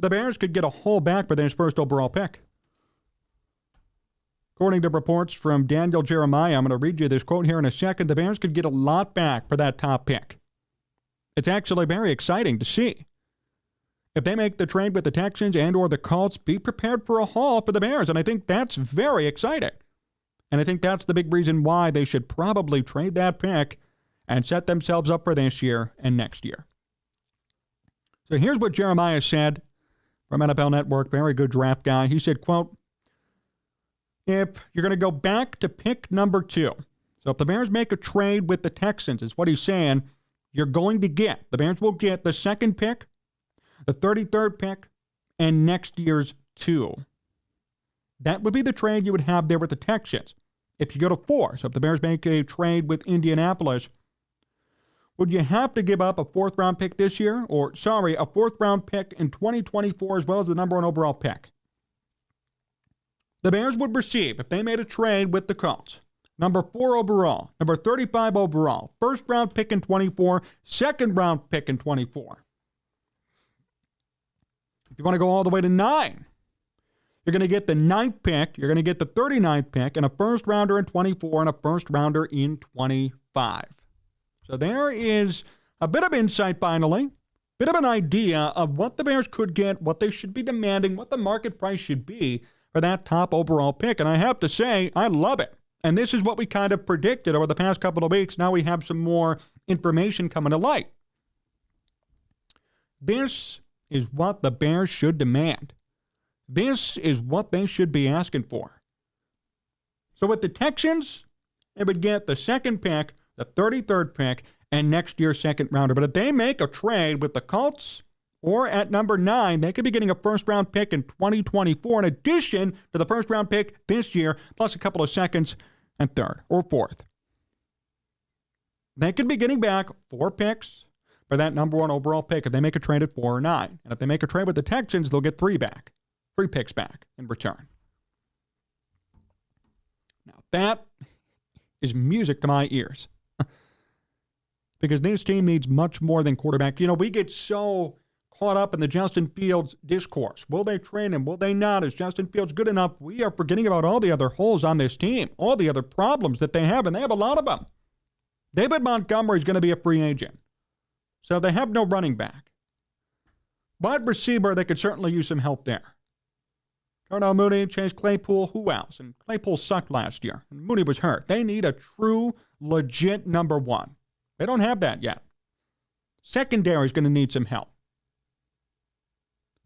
The Bears could get a haul back for their first overall pick. According to reports from Daniel Jeremiah, I'm going to read you this quote here in a second. The Bears could get a lot back for that top pick. It's actually very exciting to see. If they make the trade with the Texans and or the Colts, be prepared for a haul for the Bears. And I think that's very exciting. And I think that's the big reason why they should probably trade that pick and set themselves up for this year and next year. So here's what Jeremiah said from NFL Network, very good draft guy. He said, quote, if you're going to go back to pick number 2, so if the Bears make a trade with the Texans, is what he's saying, the Bears will get the second pick, the 33rd pick, and next year's 2. That would be the trade you would have there with the Texans. If you go to 4, so if the Bears make a trade with Indianapolis, would you have to give up a 4th-round pick this year? A 4th-round pick in 2024 as well as the number 1 overall pick. The Bears would receive, if they made a trade with the Colts, number 4 overall, number 35 overall, 1st-round pick in 24, 2nd-round pick in 24. If you want to go all the way to 9, you're going to get the 9th pick, you're going to get the 39th pick, and a 1st-rounder in 24 and a 1st-rounder in 25. So there is a bit of insight finally, bit of an idea of what the Bears could get, what they should be demanding, what the market price should be for that top overall pick. And I have to say, I love it. And this is what we kind of predicted over the past couple of weeks. Now we have some more information coming to light. This is what the Bears should demand. This is what they should be asking for. So with the Texans, they would get the 2nd pick, the 33rd pick, and next year's 2nd rounder. But if they make a trade with the Colts or at number 9, they could be getting a 1st-round pick in 2024 in addition to the 1st-round pick this year, plus a couple of 2nds and 3rd or 4th. They could be getting back 4 picks for that number 1 overall pick if they make a trade at 4 or 9. And if they make a trade with the Texans, they'll get 3 picks back in return. Now, that is music to my ears. Because this team needs much more than quarterback. You know, we get so caught up in the Justin Fields discourse. Will they train him? Will they not? Is Justin Fields good enough? We are forgetting about all the other holes on this team, all the other problems that they have, and they have a lot of them. David Montgomery is going to be a free agent. So they have no running back. Wide receiver, they could certainly use some help there. Darnell Mooney, Chase Claypool, who else? And Claypool sucked last year, and Mooney was hurt. They need a true, legit number 1. They don't have that yet. Secondary is going to need some help.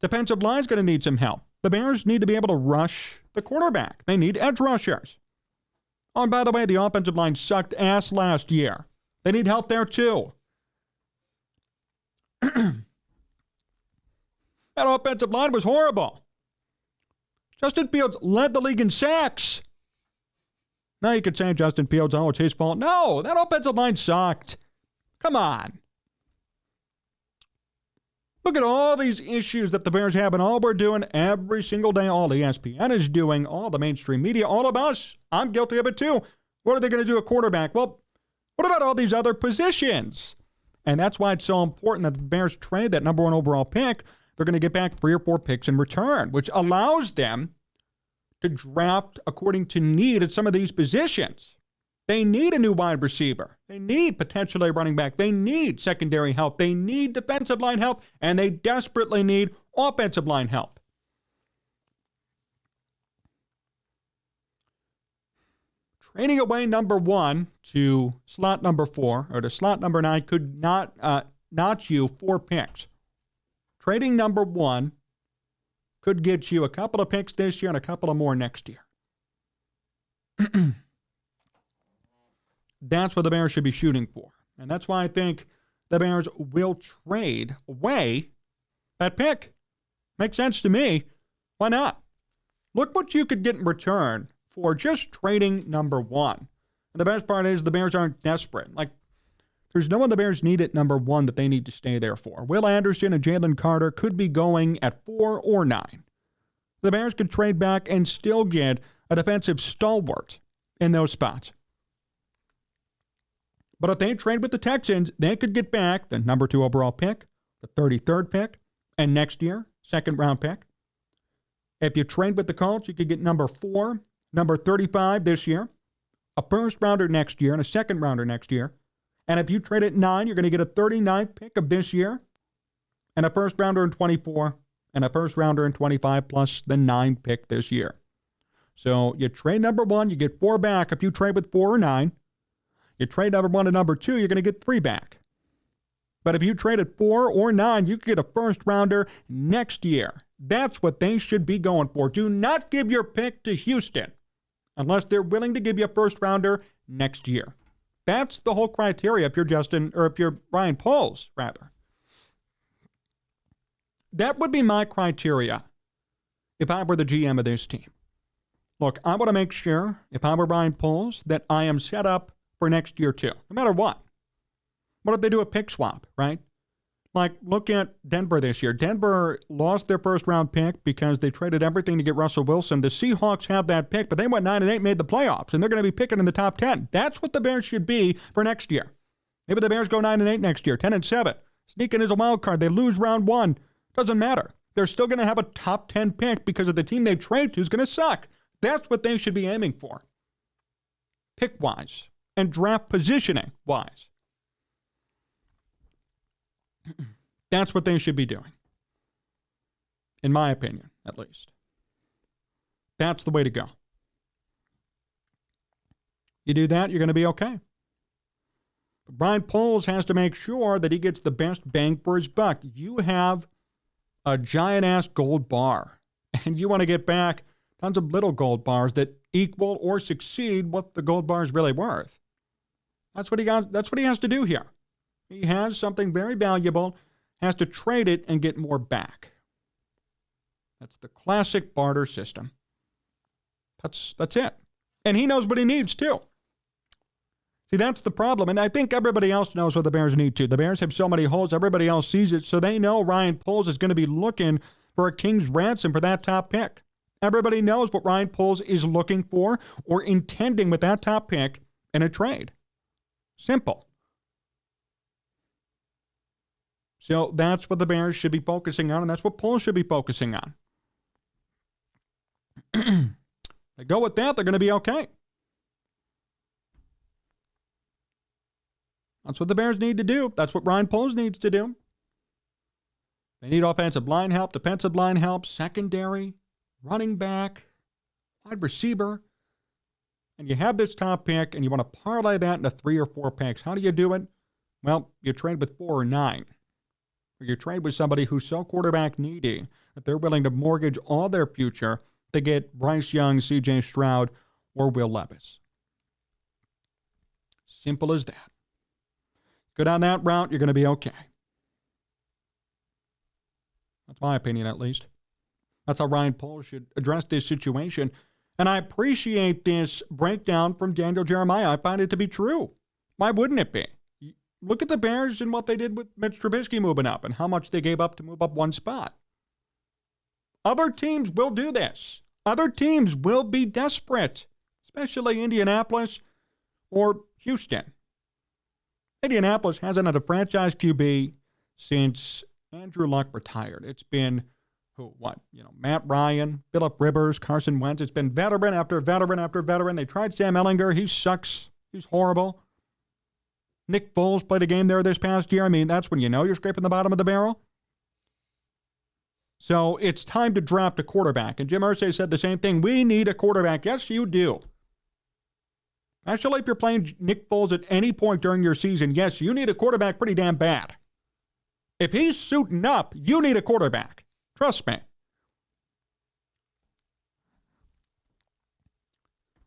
Defensive line is going to need some help. The Bears need to be able to rush the quarterback. They need edge rushers. Oh, and by the way, the offensive line sucked ass last year. They need help there too. That offensive line was horrible. Justin Fields led the league in sacks. Now you could say Justin Fields, oh, it's his fault. No, that offensive line sucked. Come on. Look at all these issues that the Bears have, and all we're doing every single day, all ESPN is doing, all the mainstream media, all of us. I'm guilty of it too. What are they going to do at quarterback? Well, what about all these other positions? And that's why it's so important that the Bears trade that number 1 overall pick. They're going to get back 3 or 4 picks in return, which allows them to draft according to need at some of these positions. They need a new wide receiver. They need potentially a running back. They need secondary help. They need defensive line help, and they desperately need offensive line help. Trading away number 1 to slot number 4 or to slot number 9 could not you 4 picks. Trading number 1 could get you a couple of picks this year and a couple of more next year. That's what the Bears should be shooting for. And that's why I think the Bears will trade away that pick. Makes sense to me. Why not? Look what you could get in return for just trading number 1. And the best part is the Bears aren't desperate. Like, there's no one the Bears need at number 1 that they need to stay there for. Will Anderson and Jalen Carter could be going at 4 or 9. The Bears could trade back and still get a defensive stalwart in those spots. But if they trade with the Texans, they could get back the number 2 overall pick, the 33rd pick, and next year, second-round pick. If you trade with the Colts, you could get number 4, number 35 this year, a first-rounder next year, and a second-rounder next year. And if you trade at 9, you're going to get a 39th pick of this year, and a first-rounder in 24, and a first-rounder in 25, plus the 9 pick this year. So you trade number 1, you get 4 back if you trade with 4 or 9. You trade number 1 to number 2, you're going to get 3 back. But if you trade at 4 or 9, you could get a first-rounder next year. That's what they should be going for. Do not give your pick to Houston unless they're willing to give you a first-rounder next year. That's the whole criteria if you're Ryan Poles, rather. That would be my criteria if I were the GM of this team. Look, I want to make sure, if I were Ryan Poles, that I am set up for next year too, no matter what. What if they do a pick swap, right? Like, look at Denver this year. Denver lost their first-round pick because they traded everything to get Russell Wilson. The Seahawks have that pick, but they went 9-8, made the playoffs, and they're going to be picking in the top 10. That's what the Bears should be for next year. Maybe the Bears go 9-8 next year, 10-7. Sneak in as a wild card. They lose round 1. Doesn't matter. They're still going to have a top 10 pick because of the team they trade to is going to suck. That's what they should be aiming for, pick-wise and draft positioning-wise. That's what they should be doing, in my opinion, at least. That's the way to go. You do that, you're going to be okay. But Brian Poles has to make sure that he gets the best bang for his buck. You have a giant-ass gold bar, and you want to get back tons of little gold bars that equal or succeed what the gold bar is really worth. That's what he has to do here. He has something very valuable, has to trade it and get more back. That's the classic barter system. That's it. And he knows what he needs too. See, that's the problem. And I think everybody else knows what the Bears need to. The Bears have so many holes, everybody else sees it, so they know Ryan Poles is going to be looking for a king's ransom for that top pick. Everybody knows what Ryan Poles is looking for or intending with that top pick in a trade. Simple. So that's what the Bears should be focusing on, and that's what Poles should be focusing on. They go with that, they're going to be okay. That's what the Bears need to do. That's what Ryan Poles needs to do. They need offensive line help, defensive line help, secondary, running back, wide receiver. And you have this top pick, and you want to parlay that into 3 or 4 picks. How do you do it? Well, you trade with 4 or 9. Or you trade with somebody who's so quarterback needy that they're willing to mortgage all their future to get Bryce Young, C.J. Stroud, or Will Levis. Simple as that. Go down that route, you're going to be okay. That's my opinion, at least. That's how Ryan Poles should address this situation. And I appreciate this breakdown from Daniel Jeremiah. I find it to be true. Why wouldn't it be? Look at the Bears and what they did with Mitch Trubisky moving up and how much they gave up to move up one spot. Other teams will do this. Other teams will be desperate, especially Indianapolis or Houston. Indianapolis hasn't had a franchise QB since Andrew Luck retired. It's been, Matt Ryan, Phillip Rivers, Carson Wentz. It's been veteran after veteran after veteran. They tried Sam Ehlinger. He sucks. He's horrible. Nick Foles played a game there this past year. I mean, that's when you know you're scraping the bottom of the barrel. So it's time to draft a quarterback. And Jim Irsay said the same thing. We need a quarterback. Yes, you do. Actually, if you're playing Nick Foles at any point during your season, yes, you need a quarterback pretty damn bad. If he's suiting up, you need a quarterback. Trust me.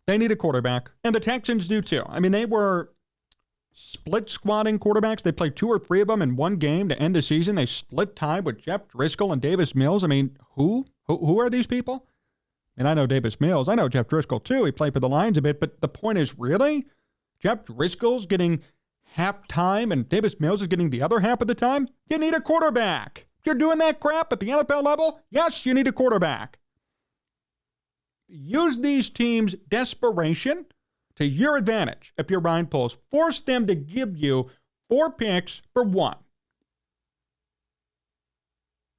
They need a quarterback. And the Texans do too. I mean, they were split squatting quarterbacks. They played 2 or 3 of them in one game to end the season. They split time with Jeff Driscoll and Davis Mills. I mean, who are these people? And I know Davis Mills. I know Jeff Driscoll, too. He played for the Lions a bit. But the point is, really? Jeff Driscoll's getting half time and Davis Mills is getting the other half of the time? You need a quarterback. If you're doing that crap at the NFL level, yes, you need a quarterback. Use these teams' desperation to your advantage if you're Ryan Poles. Force them to give you 4 picks for 1.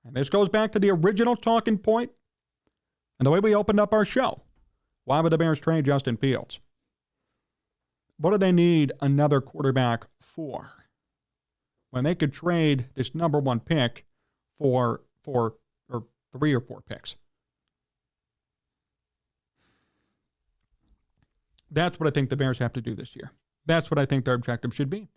And this goes back to the original talking point and the way we opened up our show. Why would the Bears trade Justin Fields? What do they need another quarterback for? When they could trade this number one pick for 3 or 4 picks. That's what I think the Bears have to do this year. That's what I think their objective should be.